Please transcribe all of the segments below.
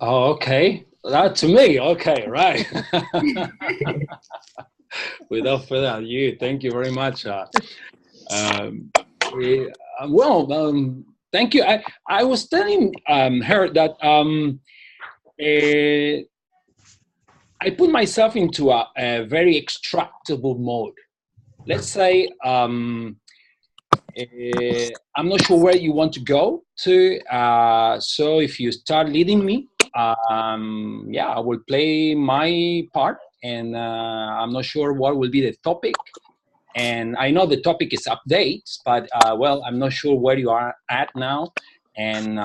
Oh, okay. That to me. Okay, right. Without further ado, thank you very much. Um, eh, well, thank you. I was telling her that eh, I put myself into a very extractable mode. Let's say I'm not sure where you want to go to. So if you start leading me, yeah, I will play my part, and I'm not sure what will be the topic. And I know the topic is updates, but well, I'm not sure where you are at now, and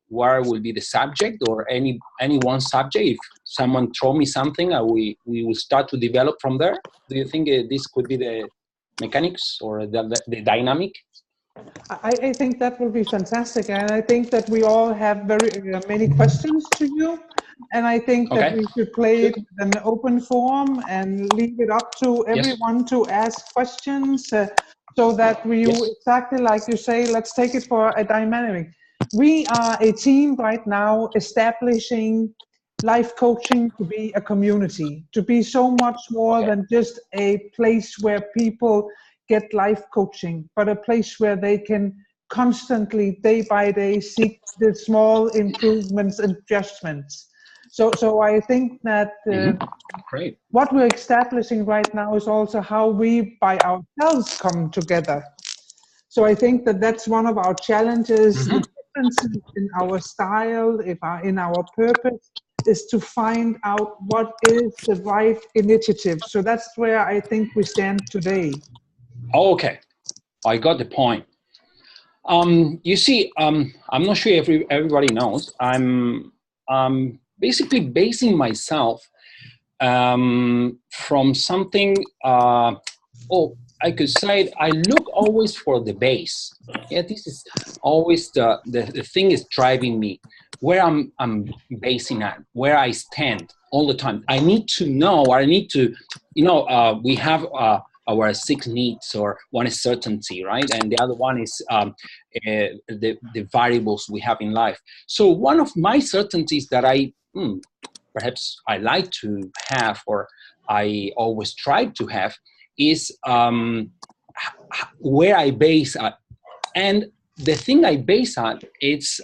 where will be the subject or any one subject. If someone throw me something, we will start to develop from there. Do you think this could be the mechanics or the dynamic? I think that will be fantastic. And I think that we all have very many questions to you. And I think that Okay, we should play it good. in an open forum and leave it up to Yes. everyone to ask questions so that we, Yes. exactly like you say, let's take it for a dynamic. We are a team right now establishing life coaching to be a community, to be so much more Okay. than just a place where people get life coaching, but a place where they can constantly, day by day, seek the small improvements and adjustments. So I think that Great. what we're establishing right now is also how we by ourselves come together. So I think that that's one of our challenges, the differences in our style, in our purpose, is to find out what is the right initiative. So that's where I think we stand today. Okay, I got the point. You see, I'm not sure if everybody knows. I'm basically basing myself from something. Oh, I could say I look always for the base. Yeah, this is always the thing is driving me. Where I'm basing at, where I stand all the time. I need to know, or I need to, we have our six needs, or one is certainty, right? And the other one is the variables we have in life. So one of my certainties that perhaps I like to have, or I always try to have, is where I base at. And the thing I base at, it's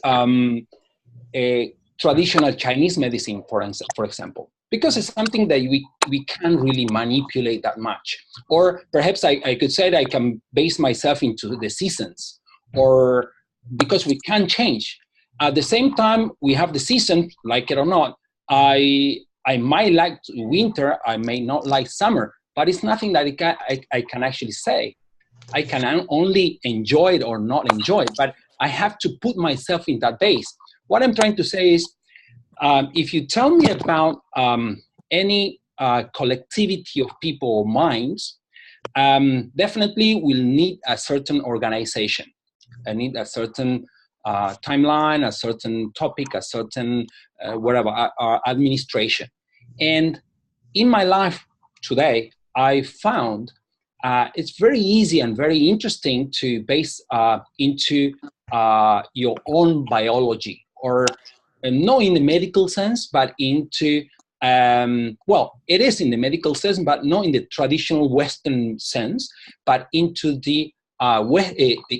a traditional Chinese medicine, for example, because it's something that we can't really manipulate that much. Or perhaps I could say that I can base myself into the seasons, or because we can change. At the same time, we have the season, like it or not. I might like winter, I may not like summer, but it's nothing that I can actually say. I can only enjoy it or not enjoy it, but I have to put myself in that base. What I'm trying to say is, if you tell me about any collectivity of people or minds, definitely we'll need a certain organization. I need a certain timeline, a certain topic, a certain whatever administration. And in my life today, I found it's very easy and very interesting to base into your own biology, or not in the medical sense, but into well, it is in the medical sense, but not in the traditional Western sense, but into the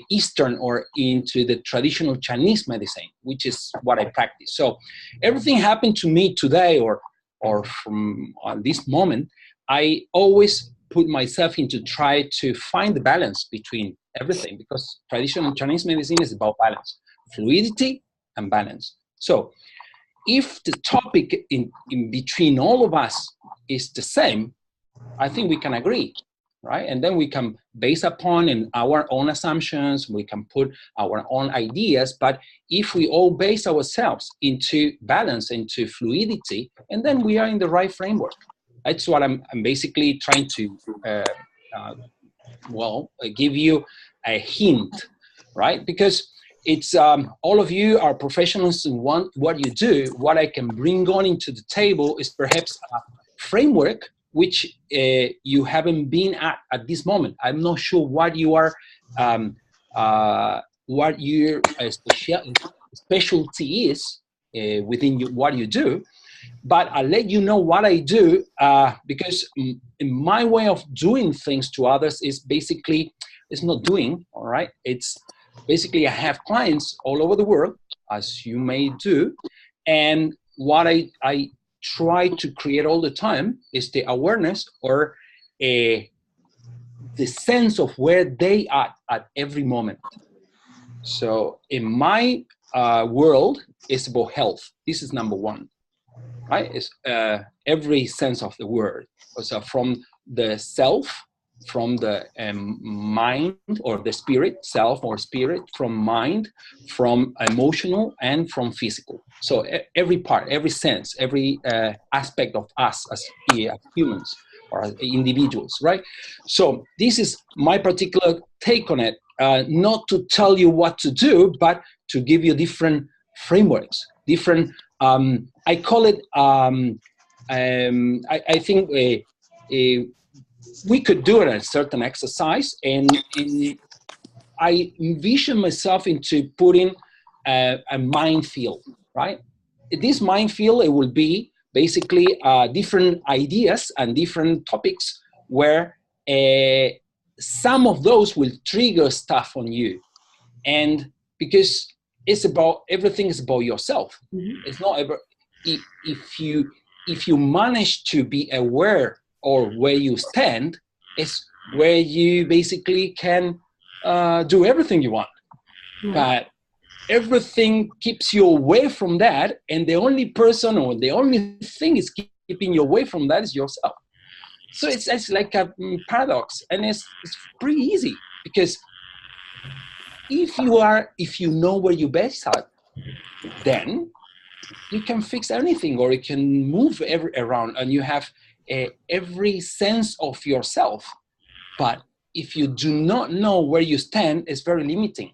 Eastern, or into the traditional Chinese medicine, which is what I practice. So everything happened to me today, or from this moment, I always put myself into try to find the balance between everything, because traditional Chinese medicine is about balance, fluidity, and balance. So if the topic in between all of us is the same, I think we can agree, right? And then we can base upon in our own assumptions, we can put our own ideas, but if we all base ourselves into balance, into fluidity, and then we are in the right framework. That's what I'm basically trying to, give you a hint, right? Because it's all of you are professionals in what you do. What I can bring on into the table is perhaps a framework which you haven't been at this moment. I'm not sure what you are, what your specialty is, within what you do. But I'll let you know what I do, because my way of doing things to others is basically, it's not doing, all right? It's basically, I have clients all over the world, as you may do. And what I try to create all the time is the awareness, or the sense of where they are at every moment. So in my world, it's about health. This is number one. Right? It's every sense of the word. So from the self, from the mind or the spirit, self or spirit, from mind, from emotional, and from physical. So every part, every sense, every aspect of us as humans or as individuals, right? So this is my particular take on it. Not to tell you what to do, but to give you different frameworks, different I call it, I think we could do a certain exercise, and I envision myself into putting a mind field, right? This mind field, it will be basically different ideas and different topics where some of those will trigger stuff on you. And because it's about, everything is about yourself. Mm-hmm. It's not ever, if you manage to be aware of where you stand, it's where you basically can do everything you want. Mm-hmm. But everything keeps you away from that, and the only person or the only thing is keeping you away from that is yourself. So it's like a paradox, and it's pretty easy, because if you know where your base are, then you can fix anything, or you can move around, and you have every sense of yourself. But if you do not know where you stand, it's very limiting.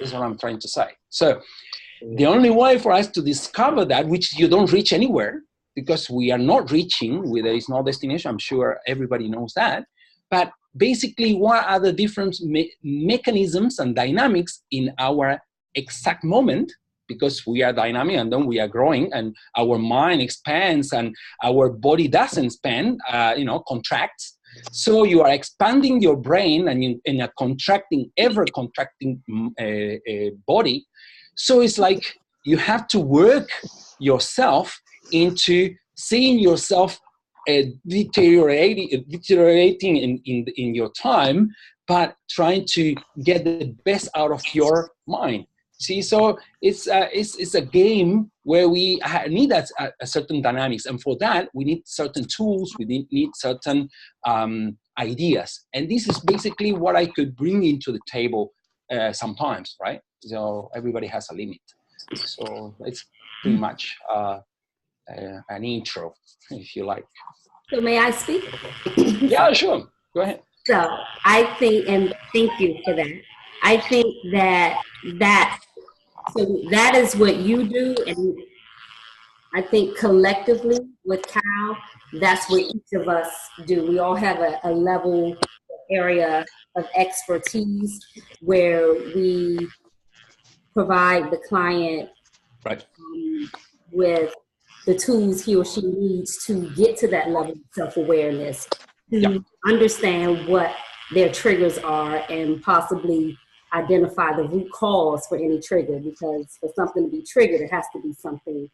Is what I'm trying to say. So the only way for us to discover that, which you don't reach anywhere, because we are not reaching, where there is no destination, I'm sure everybody knows that. But basically, what are the different mechanisms and dynamics in our exact moment? Because we are dynamic, and then we are growing, and our mind expands, and our body doesn't expand, contracts. So you are expanding your brain, and in a ever contracting body. So it's like you have to work yourself into seeing yourself deteriorating in your time, but trying to get the best out of your mind. See, so it's a game where we need a certain dynamics, and for that we need certain tools. We need certain ideas, and this is basically what I could bring into the table sometimes, right? So everybody has a limit. So it's pretty much an intro, if you like. So may I speak? Yeah, sure. Go ahead. So I think, and thank you for that. I think that is what you do, and I think collectively with Cal, that's what each of us do. We all have a level area of expertise where we provide the client right. With the tools he or she needs to get to that level of self-awareness, to understand what their triggers are, and possibly identify the root cause for any trigger, because for something to be triggered, it has to be something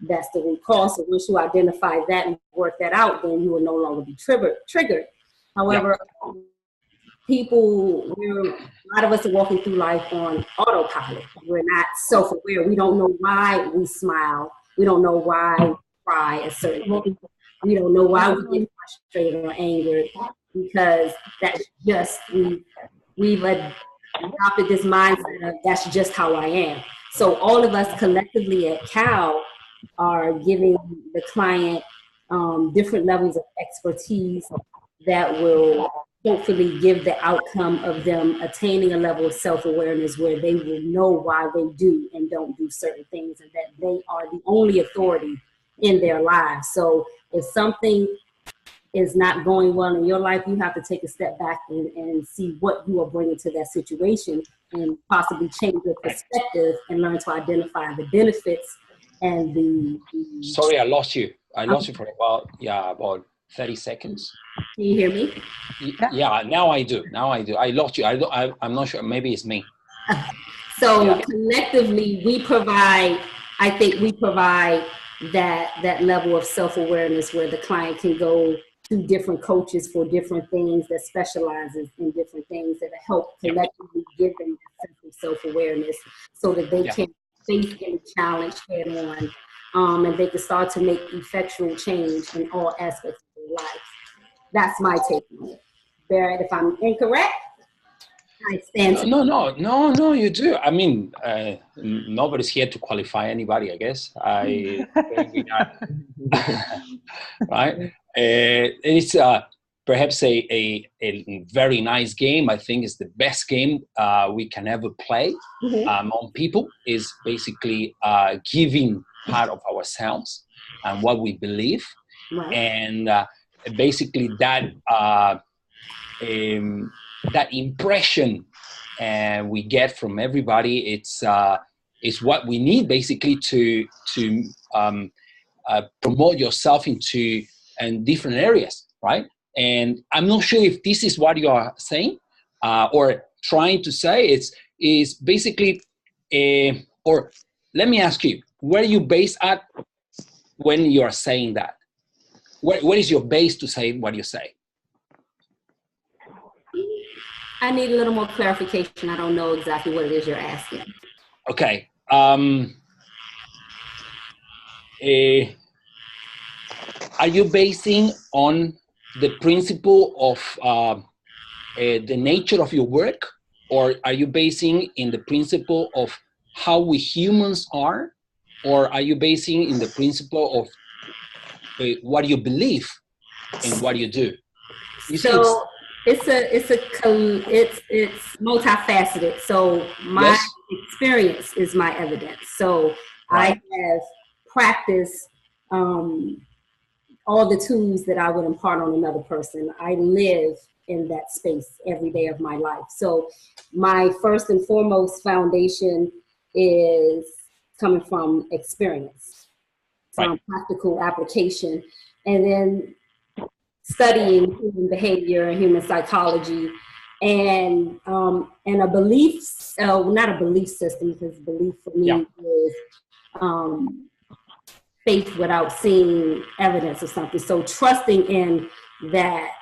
that's the root cause. So once you identify that and work that out, then you will no longer be triggered. However, a lot of us are walking through life on autopilot. We're not self-aware. We don't know why we smile. We don't know why we cry at certain moments. We don't know why we get frustrated or angered, because that's just, we've adopted this mindset of that's just how I am. So all of us collectively at Cal are giving the client different levels of expertise that will hopefully give the outcome of them attaining a level of self-awareness where they will know why they do and don't do certain things, and that they are the only authority in their lives. So if something is not going well in your life, you have to take a step back and see what you are bringing to that situation, and possibly change your perspective and learn to identify the benefits and Sorry, I lost you. I lost you for about 30 seconds. Can you hear me? Yeah, now I do. I lost you. I'm not sure. Maybe it's me. So collectively, I think we provide that level of self-awareness where the client can go to different coaches for different things that specializes in different things that help collectively give them that sense of self-awareness so that they can face any challenge head on, and they can start to make effectual change in all aspects of their life. That's my take on it. Barrett, if I'm incorrect, I stand. No, you do. I mean, nobody's here to qualify anybody, I guess. I think we are, right? It's perhaps a very nice game. I think it's the best game we can ever play on people. Is basically giving part of ourselves and what we believe, and basically that that impression we get from everybody. It's what we need basically to promote yourself into different areas, right? And I'm not sure if this is what you are saying or trying to say. It's basically, or let me ask you, where you base at when you are saying that? What is your base to say what you say? I need a little more clarification. I don't know exactly what it is you're asking. Okay. Are you basing on the principle of the nature of your work, or are you basing in the principle of how we humans are, or are you basing in the principle of what you believe in what you do? You see, it's multifaceted. So my experience is my evidence. So I have practiced all the tools that I would impart on another person. I live in that space every day of my life. So my first and foremost foundation is coming from experience, from practical application, and then studying human behavior and human psychology, and a belief, not a belief system, because belief for me is faith without seeing evidence of something. So trusting in that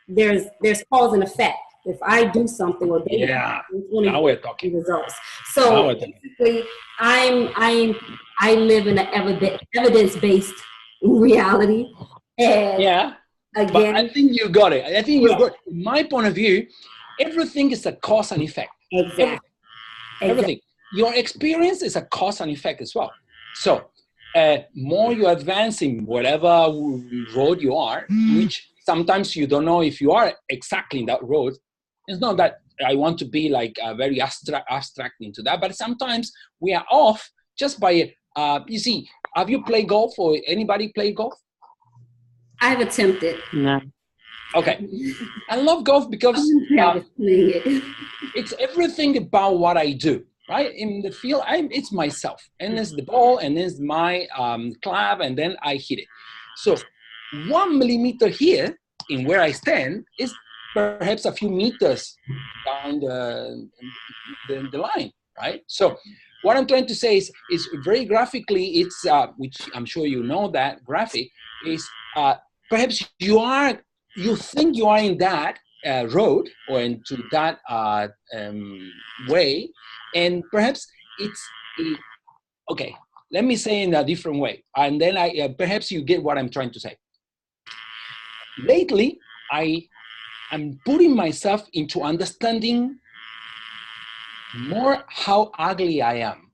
there's cause and effect. If I do something or they now we're talking results. So basically, I live in an evidence-based reality. And again, but I think you got it. I think you got it. In my point of view, everything is a cause and effect. Exactly. Everything. Your experience is a cause and effect as well. So more you advance in whatever road you are, which sometimes you don't know if you are exactly in that road. It's not that I want to be like very abstract into that, but sometimes we are off just by, you see, have you played golf or anybody play golf? I've attempted. No. Okay. I love golf because it's everything about what I do, right? In the field, it's myself, and it's the ball, and it's my club, and then I hit it. So 1 millimeter here in where I stand is perhaps a few meters down the line, right? So what I'm trying to say is very graphically, it's which I'm sure you know that graphic is perhaps you think you are in that road or into that way, and perhaps it's okay. Let me say in a different way, and then perhaps you get what I'm trying to say. Lately, I'm putting myself into understanding more how ugly I am.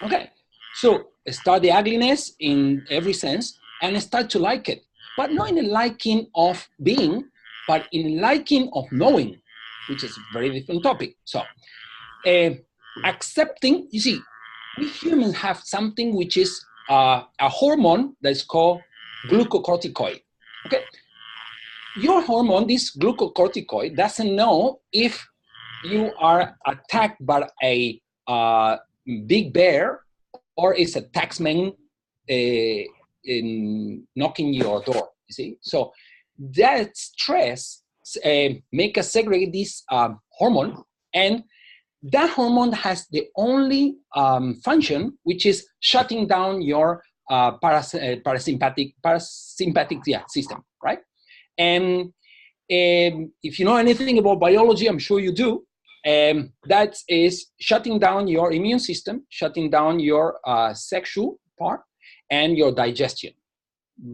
Okay, so start the ugliness in every sense and start to like it, but not in a liking of being, but in a liking of knowing, which is a very different topic. So accepting, you see, we humans have something which is a hormone that's called glucocorticoid. Okay, your hormone, this glucocorticoid, doesn't know if you are attacked by a big bear or it's a taxman in knocking your door. You see, so that stress make us segregate this hormone, and that hormone has the only function, which is shutting down your parasympathetic system, right? And if you know anything about biology, I'm sure you do. That is shutting down your immune system, shutting down your sexual part, and your digestion,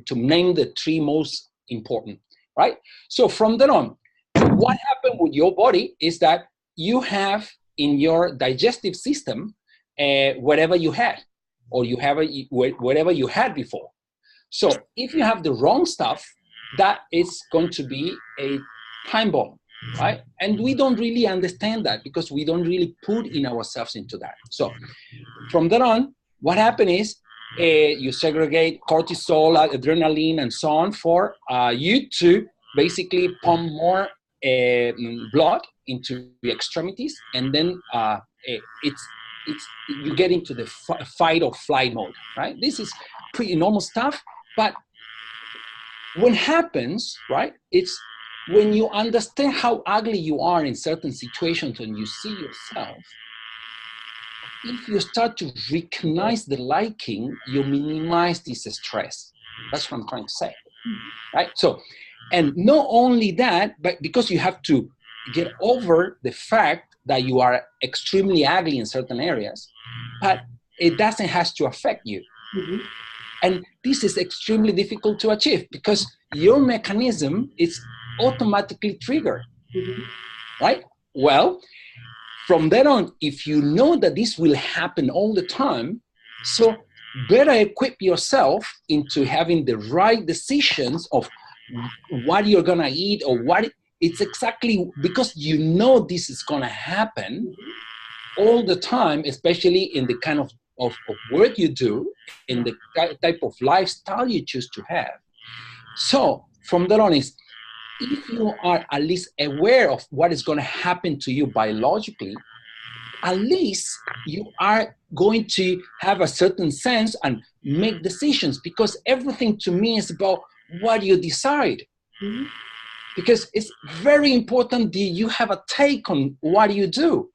to name the three most important, right? So from then on, what happened with your body is that you have in your digestive system whatever you had, or you have whatever you had before. So if you have the wrong stuff, that is going to be a time bomb, right? And we don't really understand that because we don't really put in ourselves into that. So from then on, what happened is you segregate cortisol, adrenaline, and so on for you to basically pump more blood into the extremities, and then you get into the fight or flight mode, right? This is pretty normal stuff, but what happens, right, it's when you understand how ugly you are in certain situations and you see yourself, if you start to recognize the liking, you minimize this stress. That's what I'm trying to say, right? So, and not only that, but because you have to get over the fact that you are extremely ugly in certain areas, but it doesn't have to affect you. Mm-hmm. And this is extremely difficult to achieve because your mechanism is automatically triggered, mm-hmm. right? Well, from then on, if you know that this will happen all the time, so better equip yourself into having the right decisions of what you're gonna eat or what it's exactly, because you know this is gonna happen all the time, especially in the kind of work you do, in the type of lifestyle you choose to have. So from then on is, if you are at least aware of what is going to happen to you biologically, at least you are going to have a certain sense and make decisions, because everything to me is about what you decide. Mm-hmm. Because it's very important that you have a take on what you do.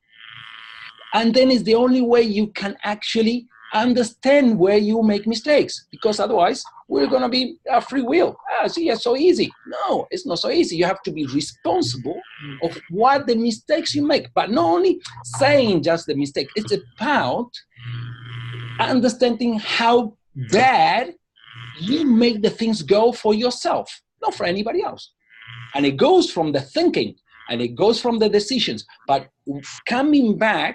And then it's the only way you can actually understand where you make mistakes, because otherwise we're going to be a free will. See, it's so easy. No, it's not so easy. You have to be responsible of what the mistakes you make, but not only saying just the mistake. It's about understanding how bad you make the things go for yourself, not for anybody else. And it goes from the thinking and it goes from the decisions, but coming back,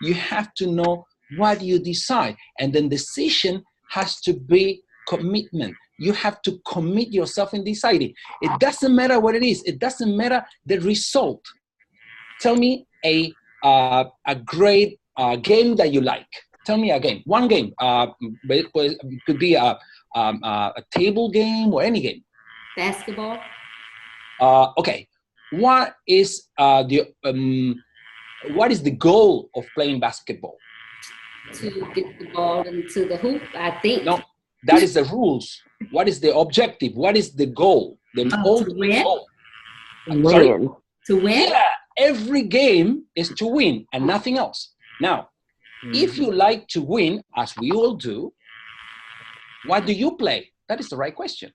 you have to know what you decide. And then decision has to be commitment. You have to commit yourself in deciding. It doesn't matter what it is. It doesn't matter the result. Tell me a great game that you like. Tell me a game. One game. It could be a table game or any game. Basketball. Okay. What is the goal of playing basketball? To get the ball into the hoop, I think. No, that is the rules. What is the objective? What is the goal? The ultimate goal. Sorry? To win? Yeah, every game is to win and nothing else. Now, if you like to win, as we all do, what do you play? That is the right question.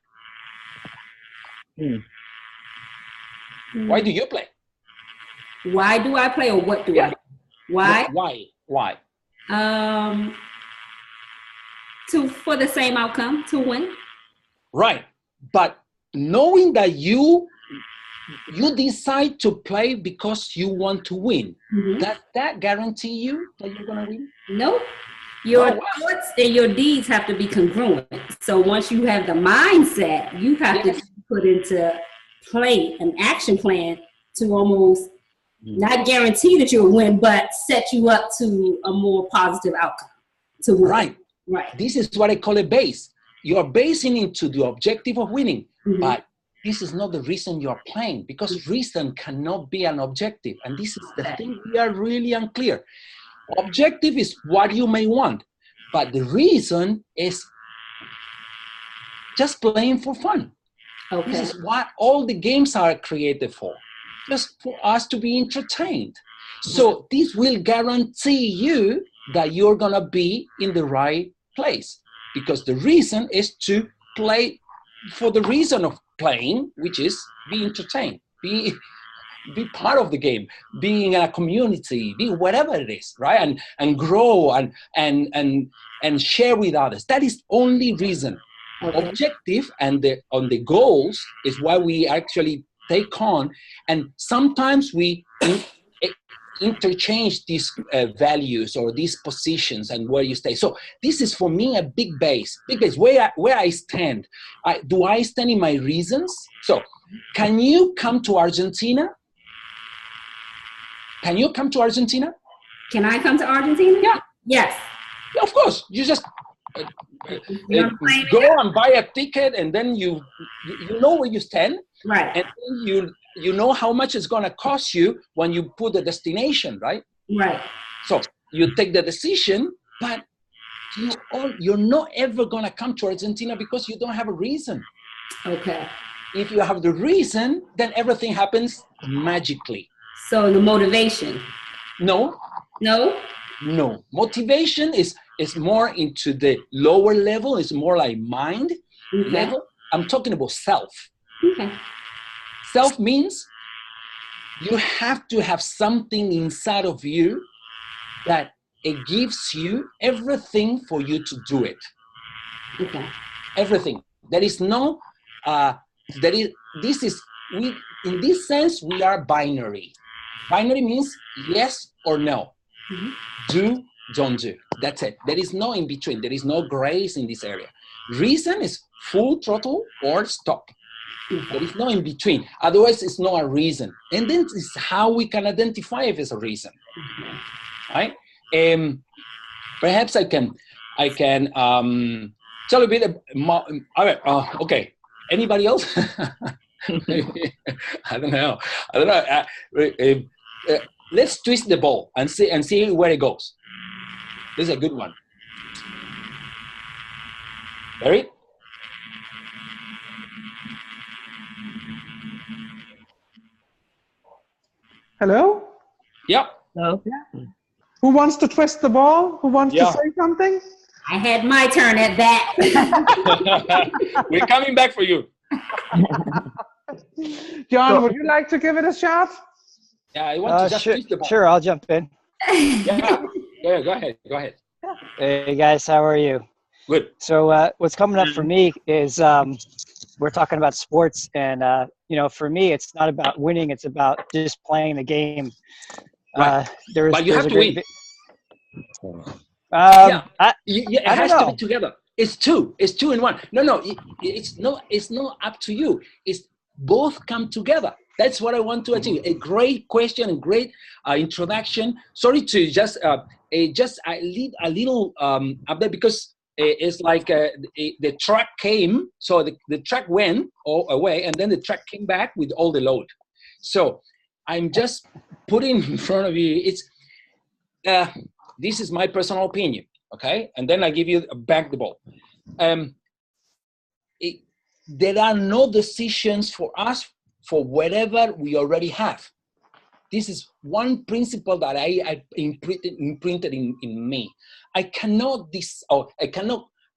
Why do you play? Why do I play, or what do I do? Why? Why? For the same outcome, to win. Right, but knowing that you decide to play because you want to win, does that guarantee you that you're gonna win? Nope. Your thoughts and your deeds have to be congruent. So once you have the mindset, you have to put into play an action plan to almost not guarantee that you'll win, but set you up to a more positive outcome. To win. Right. This is what I call a base. You are basing into the objective of winning, but this is not the reason you're playing, because reason cannot be an objective. And this is the thing we are really unclear. Objective is what you may want, but the reason is just playing for fun. Okay. This is what all the games are created for, just for us to be entertained. So this will guarantee you that you're gonna be in the right place, because the reason is to play for the reason of playing, which is be entertained, be part of the game, be in a community, be whatever it is, right? And grow and share with others. That is only reason. Okay. Objective and on the goals is what we actually take on, and sometimes we interchange these values or these positions and where you stay. So this is for me a big base where I stand. Do I stand in my reasons? So can you come to Argentina? Can you come to Argentina? Can I come to Argentina? Yeah. Yes. Yeah, of course. You just go and buy a ticket, and then you know where you stand, right? And then you know how much it's going to cost you when you put the destination, right? Right. So you take the decision, but you're not ever going to come to Argentina because you don't have a reason. Okay. If you have the reason, then everything happens magically. So the motivation? No. Motivation is more into the lower level. It's more like mind level. I'm talking about self. Okay. Self means you have to have something inside of you that it gives you everything for you to do it. Okay. Everything. There is no, in this sense, we are binary. Binary means yes or no. Mm-hmm. Do, don't do. That's it. There is no in between. There is no grace in this area. Reason is full throttle or stop. There is no in between. Otherwise, it's not a reason. And then it's how we can identify if it's a reason, right? Perhaps I can tell a bit more. Okay. Anybody else? I don't know. Let's twist the ball and see where it goes. This is a good one. Ready? Hello? Yeah. Hello? Yeah. Who wants to twist the ball? Who wants to say something? I had my turn at that. We're coming back for you. John, would you like to give it a shot? Yeah, I want to just twist the ball. Sure, I'll jump in. Yeah, go ahead. Hey guys, how are you? Good. So what's coming up for me is we're talking about sports, and for me, it's not about winning; it's about just playing the game. Right. But you have to win. It has to be together. It's two in one. No, it's not up to you. It's both come together. That's what I want to achieve. A great question, a great introduction. Sorry to just leave a little up there, because it's like the truck came, so the truck went all away, and then the truck came back with all the load. So I'm just putting in front of you, it's this is my personal opinion, okay? And then I give you back the ball. There are no decisions for us for whatever we already have. This is one principle that I imprinted in me. I cannot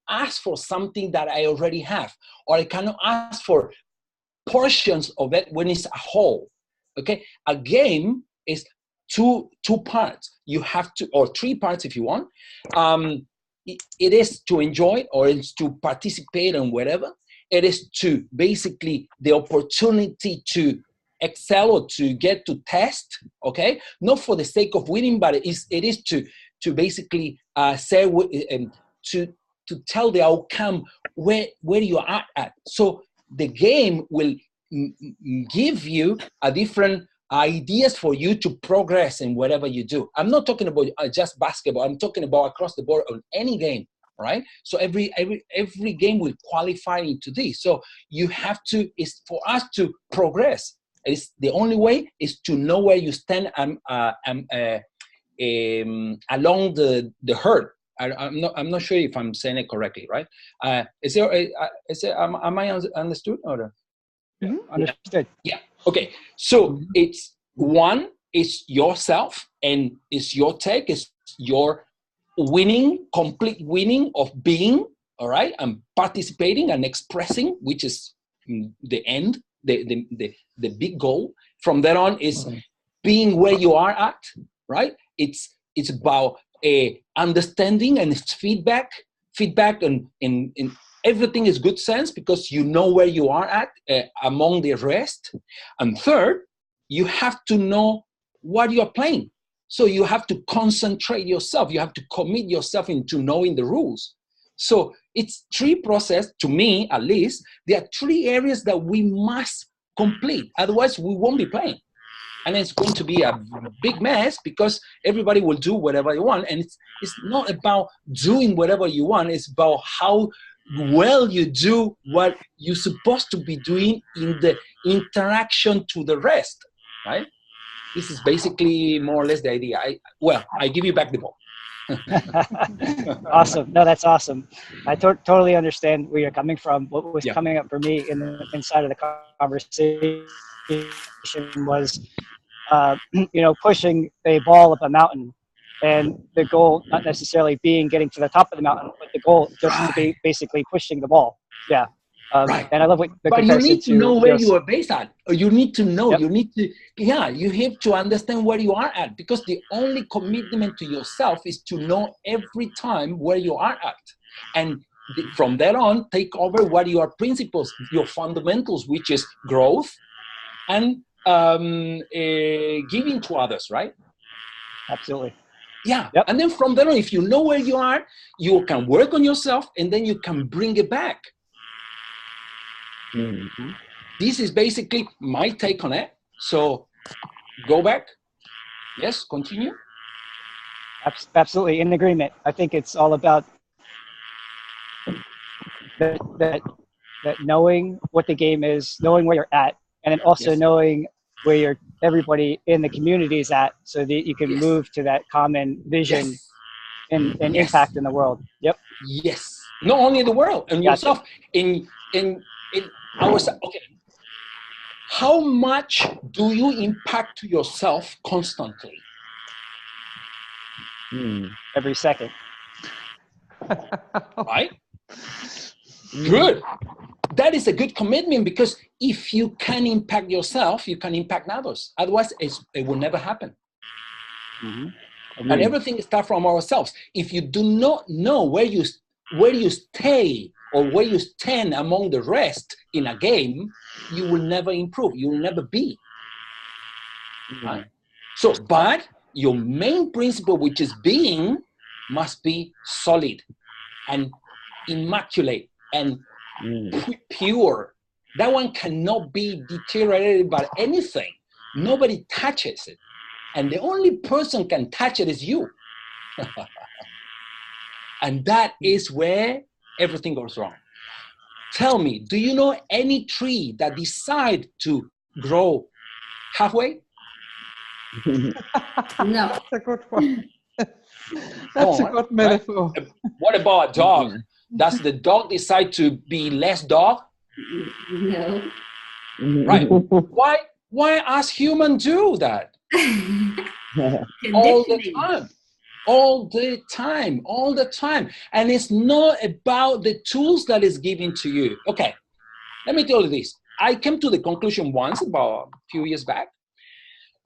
ask for something that I already have, or I cannot ask for portions of it when it's a whole. Okay, a game is two parts. You have to, or three parts if you want. It is to enjoy, or it's to participate in whatever. It is to basically the opportunity to excel or to get to test, okay? Not for the sake of winning, but it is to basically say to tell the outcome where you are at. So the game will give you a different ideas for you to progress in whatever you do. I'm not talking about just basketball. I'm talking about across the board on any game, right? So every game will qualify into this. So you have to, it's for us to progress. It's the only way is to know where you stand along the herd. I'm not sure if I'm saying it correctly, right? Am I understood? Or? Understood. Yeah. Okay. So it's one is yourself, and it's your take, it's your complete winning of being, all right, and participating and expressing, which is the end, the big goal. From there on is being where you are at, right? It's about understanding, and it's feedback, and everything is good sense because you know where you are at among the rest. And third, you have to know what you're playing. So you have to concentrate yourself. You have to commit yourself into knowing the rules. So it's three process, to me at least. There are three areas that we must complete. Otherwise, we won't be playing. And it's going to be a big mess because everybody will do whatever they want. And it's not about doing whatever you want. It's about how well you do what you're supposed to be doing in the interaction to the rest, right? This is basically more or less the idea. I give you back the ball. Awesome. No, that's awesome. I totally understand where you're coming from. What was coming up for me inside of the conversation was, pushing a ball up a mountain, and the goal not necessarily being getting to the top of the mountain, but the goal just to be basically pushing the ball. Yeah. Right. And I love what the but you need to know where you are based at. Or you need to know. Yep. You have to understand where you are at, because the only commitment to yourself is to know every time where you are at, and from there on, take over what your principles, your fundamentals, which is growth and giving to others, right? Absolutely. Yeah. Yep. And then from there on, if you know where you are, you can work on yourself, and then you can bring it back. Mm-hmm. This is basically my take on it. So go back. Yes, continue. Absolutely, in agreement. I think it's all about that knowing what the game is, knowing where you're at, and then also knowing where everybody in the community is at, so that you can move to that common vision and impact in the world. Yep. Yes. Not only in the world, and yourself. In ourselves. Okay. How much do you impact to yourself constantly? Every second. Right? Good. That is a good commitment, because if you can impact yourself, you can impact others. Otherwise, it will never happen. Mm-hmm. And everything starts from ourselves. If you do not know where you stay or where you stand among the rest in a game, you will never improve. You will never be. Mm-hmm. Right? So, but your main principle, which is being, must be solid and immaculate and pure. That one cannot be deteriorated by anything. Nobody touches it. And the only person can touch it is you. And that is where everything goes wrong. Tell me, do you know any tree that decide to grow halfway? No. That's a good one. That's a good metaphor. Right? What about a dog? Does the dog decide to be less dog? No. Right. Why us humans do that? All the time. And it's not about the tools that is given to you. Okay, let me tell you this. I came to the conclusion once, about a few years back.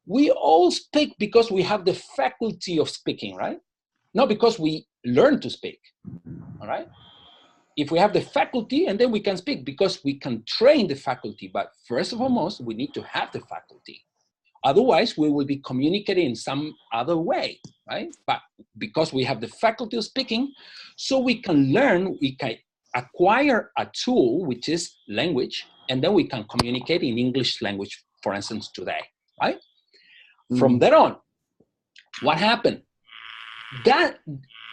We all speak because we have the faculty of speaking, right? Not because we learn to speak, all right? If we have the faculty, and then we can speak because we can train the faculty. But first and foremost, we need to have the faculty. Otherwise, we will be communicating in some other way, right? But because we have the faculty of speaking, so we can learn, we can acquire a tool, which is language, and then we can communicate in English language, for instance, today, right? From there on, what happened? That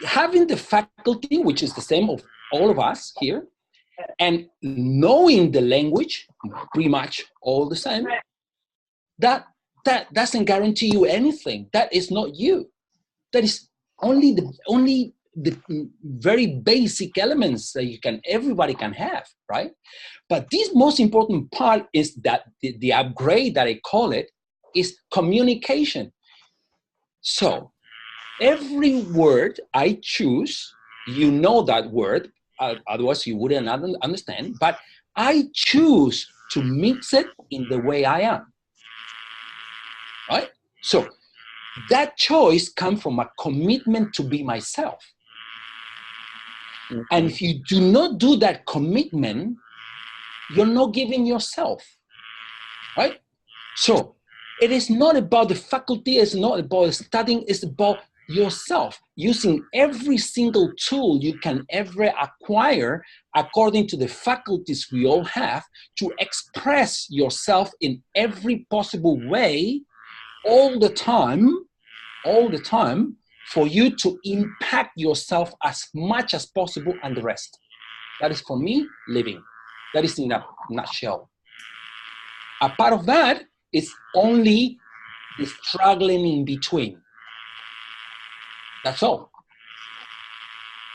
having the faculty, which is the same of all of us here, and knowing the language pretty much all the same, that doesn't guarantee you anything. That is not you. That is only the very basic elements that everybody can have, right? But this most important part is that the upgrade that I call it is communication. So every word I choose, you know that word, otherwise you wouldn't understand, but I choose to mix it in the way I am, right? So that choice comes from a commitment to be myself. And if you do not do that commitment, you're not giving yourself, right? So it is not about the faculty, it's not about studying, it's about yourself, using every single tool you can ever acquire according to the faculties we all have to express yourself in every possible way all the time, for you to impact yourself as much as possible and the rest. That is for me, living. That is in a nutshell. A part of that is only the struggling in between. That's all.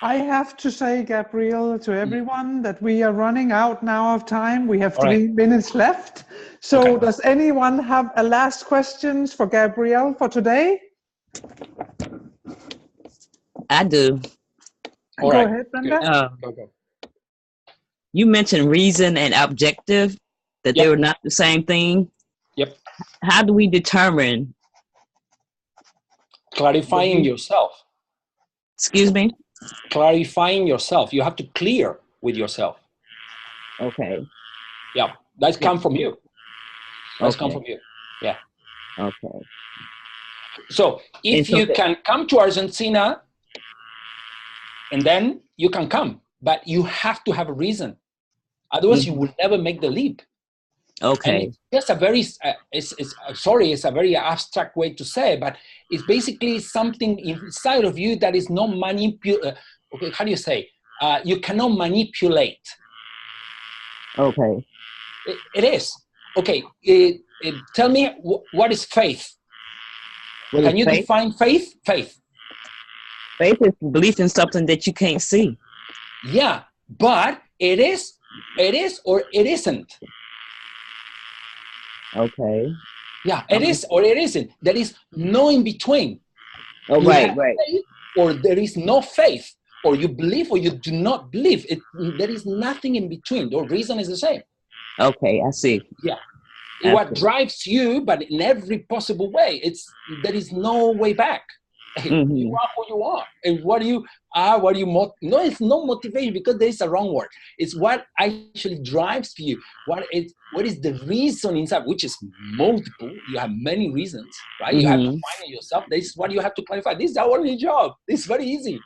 I have to say, Gabriel, to everyone that we are running out now of time. We have 3 minutes left. So does anyone have a last questions for Gabriel for today? I do. Go ahead, Brenda. Go. You mentioned reason and objective, that they were not the same thing. Yep. How do we determine? Clarifying yourself. Excuse me? Clarifying yourself. You have to clear with yourself. Okay. Yeah, that's come from you. That's come from you. Yeah. Okay. So if you can come to Argentina, and then you can come, but you have to have a reason. Otherwise, you will never make the leap. Okay. And it's just a very, it's a very abstract way to say it, but it's basically something inside of you that is not okay, how do you say? You cannot manipulate. Okay. It is. Okay, tell me, what is faith? Can you define faith? Faith. Faith is belief in something that you can't see. Yeah, but it is or it isn't. Okay. Yeah, it is or it isn't. There is no in between. Oh, right. Faith, or there is no faith, or you believe or you do not believe. There is nothing in between. The reason is the same. Okay, I see. Yeah. What drives you, but in every possible way, there is no way back. Mm-hmm. You are who you are, and what you are, no, it's no motivation, because there is a wrong word. It's what actually drives you. What is the reason inside, which is multiple. You have many reasons, right? You have to find it yourself. This is what you have to clarify. This is our only job. It's very easy.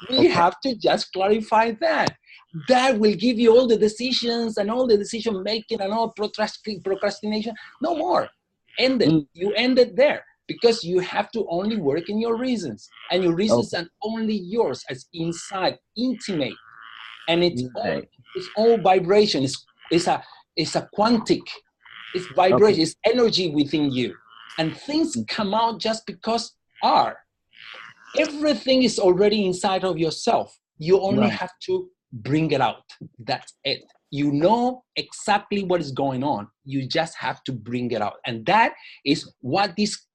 We have to just clarify that. That will give you all the decisions and all the decision making and all procrastination. No more. End it. You end it there. Because you have to only work in your reasons, and your reasons are only yours, as inside, intimate, and it's all vibration. It's a quantic. It's vibration. It's energy within you, and things come out just because are. Everything is already inside of yourself. You only have to bring it out. That's it. You know exactly what is going on. You just have to bring it out, and that is what this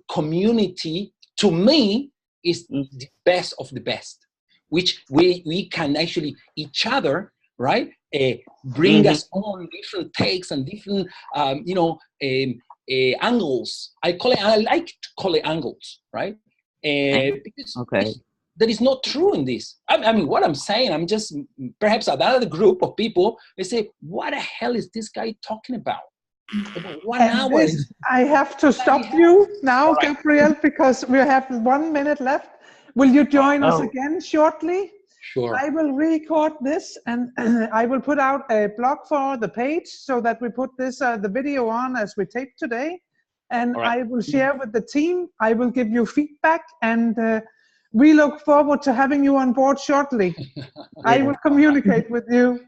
community, to me, is the best of the best, which we can actually each other, right, bring us on different takes and different angles. I like to call it angles, right? Because that is not true in this. I mean, what I'm saying, I'm just, perhaps another group of people, they say, what the hell is this guy talking about? I have to stop you now, Gabriel, because we have 1 minute left. Will you join us again shortly? Sure. I will record this, and I will put out a blog for the page so that we put this the video on as we tape today, and I will share with the team. I will give you feedback, and we look forward to having you on board shortly. I will communicate with you.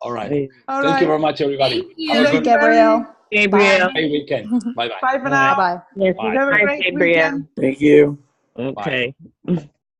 All right. Thank you very much, everybody. Thank you. Thank you, Gabriel. Gabriel. Great weekend. Bye-bye. Bye for now. Bye. Have a great weekend. Thank you. Okay.